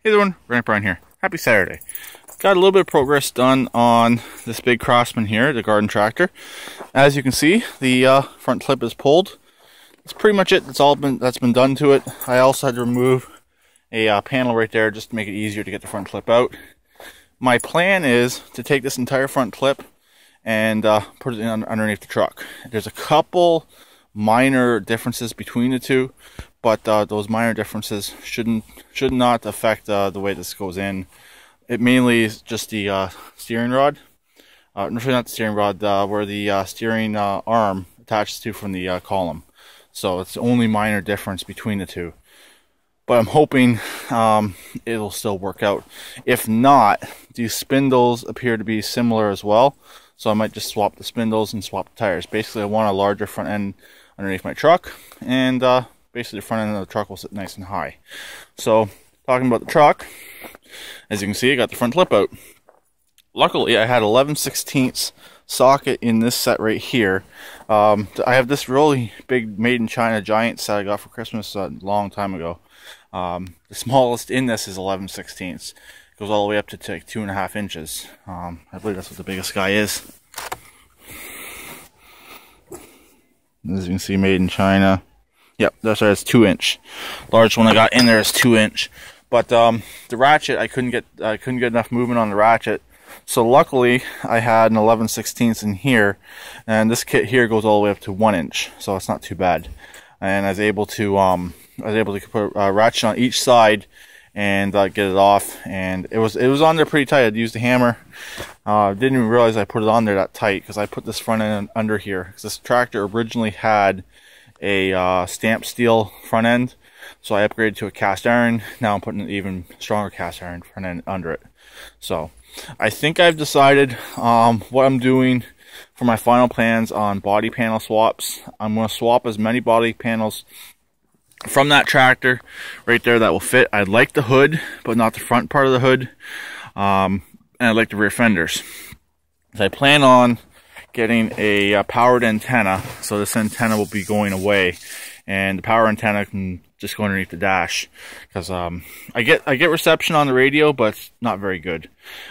Hey everyone, Grant Brian here. Happy Saturday. Got a little bit of progress done on this big Craftsman here, the garden tractor. As you can see, the front clip is pulled. That's pretty much it. That's been done to it. I also had to remove a panel right there just to make it easier to get the front clip out. My plan is to take this entire front clip and put it in underneath the truck. There's a couple minor differences between the two, but those minor differences should not affect the way this goes in. It mainly is just the steering rod. Not the steering rod, where the steering arm attaches to from the column. So it's the only minor difference between the two. But I'm hoping it'll still work out. If not, these spindles appear to be similar as well. So I might just swap the spindles and swap the tires. Basically, I want a larger front end underneath my truck, and basically the front end of the truck will sit nice and high. So, talking about the truck, as you can see, I got the front clip out. Luckily, I had 11/16 socket in this set right here. I have this really big made in China giant set I got for Christmas a long time ago. The smallest in this is 11/16. It goes all the way up to like 2.5 inches. I believe that's what the biggest guy is. As you can see, made in China. Yep, that's right, it's 2-inch. Large one I got in there is 2-inch. But the ratchet, I couldn't get enough movement on the ratchet. So luckily, I had an 11/16 in here, and this kit here goes all the way up to 1 inch, so it's not too bad. And I was able to put a ratchet on each side and get it off, and it was on there pretty tight. I'd used a hammer. Didn't even realize I put it on there that tight, because I put this front end under here. Because this tractor originally had a stamped steel front end, so I upgraded to a cast iron. Now I'm putting an even stronger cast iron front end under it. So I think I've decided what I'm doing for my final plans on body panel swaps. I'm going to swap as many body panels from that tractor right there that will fit. I'd like the hood, but not the front part of the hood. And I'd like the rear fenders. So I plan on getting a powered antenna. So this antenna will be going away, and the power antenna can just go underneath the dash, because I get reception on the radio, but it's not very good.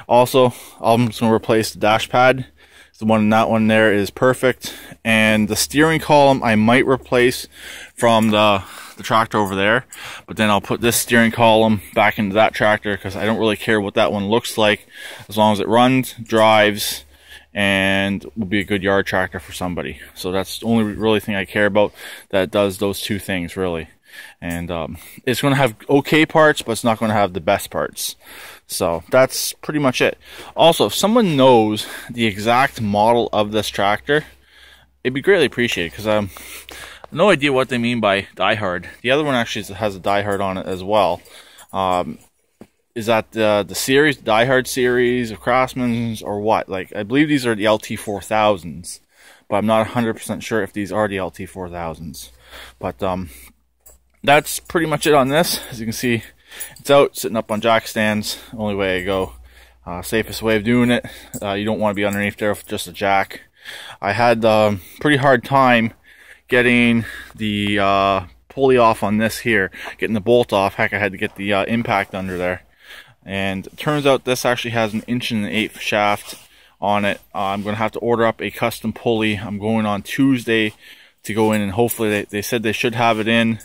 Also, I'm just going to replace the dash pad. That one there is perfect, and the steering column I might replace from the tractor over there, but then I'll put this steering column back into that tractor, because I don't really care what that one looks like, as long as it runs, drives, and will be a good yard tractor for somebody. So that's the only really thing I care about that does those two things, really. And it's going to have okay parts, but it's not going to have the best parts. So that's pretty much it. Also, if someone knows the exact model of this tractor, it'd be greatly appreciated, because I have no idea what they mean by diehard. The other one actually has a diehard on it as well. Is that the series, diehard series of Craftsman's, or what? Like, I believe these are the LT4000s, but I'm not 100% sure if these are the LT4000s. But that's pretty much it on this. As you can see, it's out, sitting up on jack stands. Only way I go. Safest way of doing it. You don't want to be underneath there with just a jack. I had pretty hard time getting the pulley off on this here, getting the bolt off. Heck, I had to get the impact under there. And it turns out this actually has an 1.1/8" shaft on it. I'm going to have to order up a custom pulley. I'm going on Tuesday to go in, and hopefully they said they should have it in,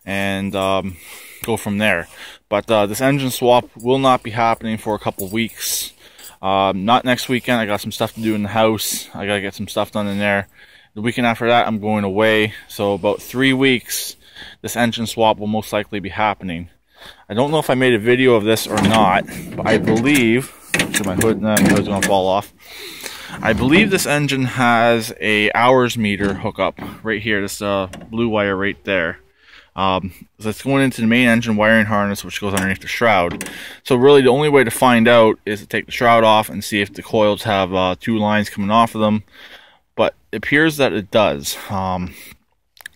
and go from there. But this engine swap will not be happening for a couple of weeks. Not next weekend. I got some stuff to do in the house. I got to get some stuff done in there. The weekend after that, I'm going away. So about 3 weeks, this engine swap will most likely be happening. I don't know if I made a video of this or not, but I believe, my hood's going to fall off. I believe this engine has a hours meter hookup right here. This blue wire right there. So it's going into the main engine wiring harness, which goes underneath the shroud. So really the only way to find out is to take the shroud off and see if the coils have 2 lines coming off of them. But it appears that it does.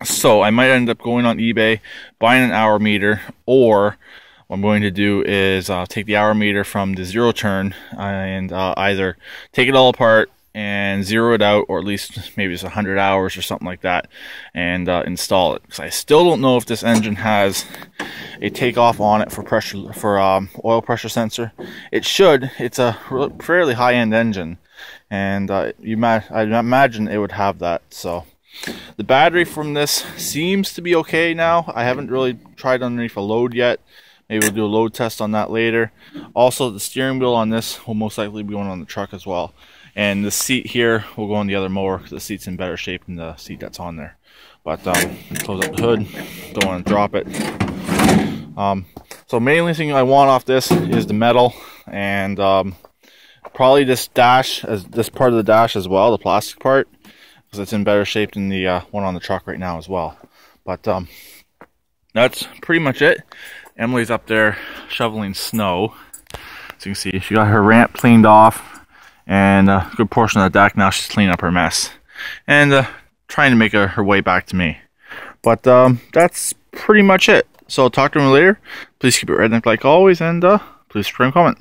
So I might end up going on eBay, buying an hour meter, or what I'm going to do is take the hour meter from the zero turn and either take it all apart and zero it out, or at least maybe it's 100 hours or something like that, and install it. Because I still don't know if this engine has a takeoff on it for pressure, for oil pressure sensor. It should. It's a fairly high-end engine, and I imagine it would have that. So the battery from this seems to be okay now. I haven't really tried underneath a load yet. Maybe we'll do a load test on that later. Also, the steering wheel on this will most likely be going on the truck as well. And the seat here will go on the other mower because the seat's in better shape than the seat that's on there. But close up the hood. Don't want to drop it. So mainly thing I want off this is the metal, and probably this dash, as this part of the dash as well, the plastic part, because it's in better shape than the one on the truck right now as well. But that's pretty much it. Emily's up there shoveling snow. As you can see, she got her ramp cleaned off, and a good portion of the deck. Now she's cleaning up her mess and trying to make her way back to me. But that's pretty much it. So I'll talk to her later. Please keep it redneck like always, and please subscribe and comment.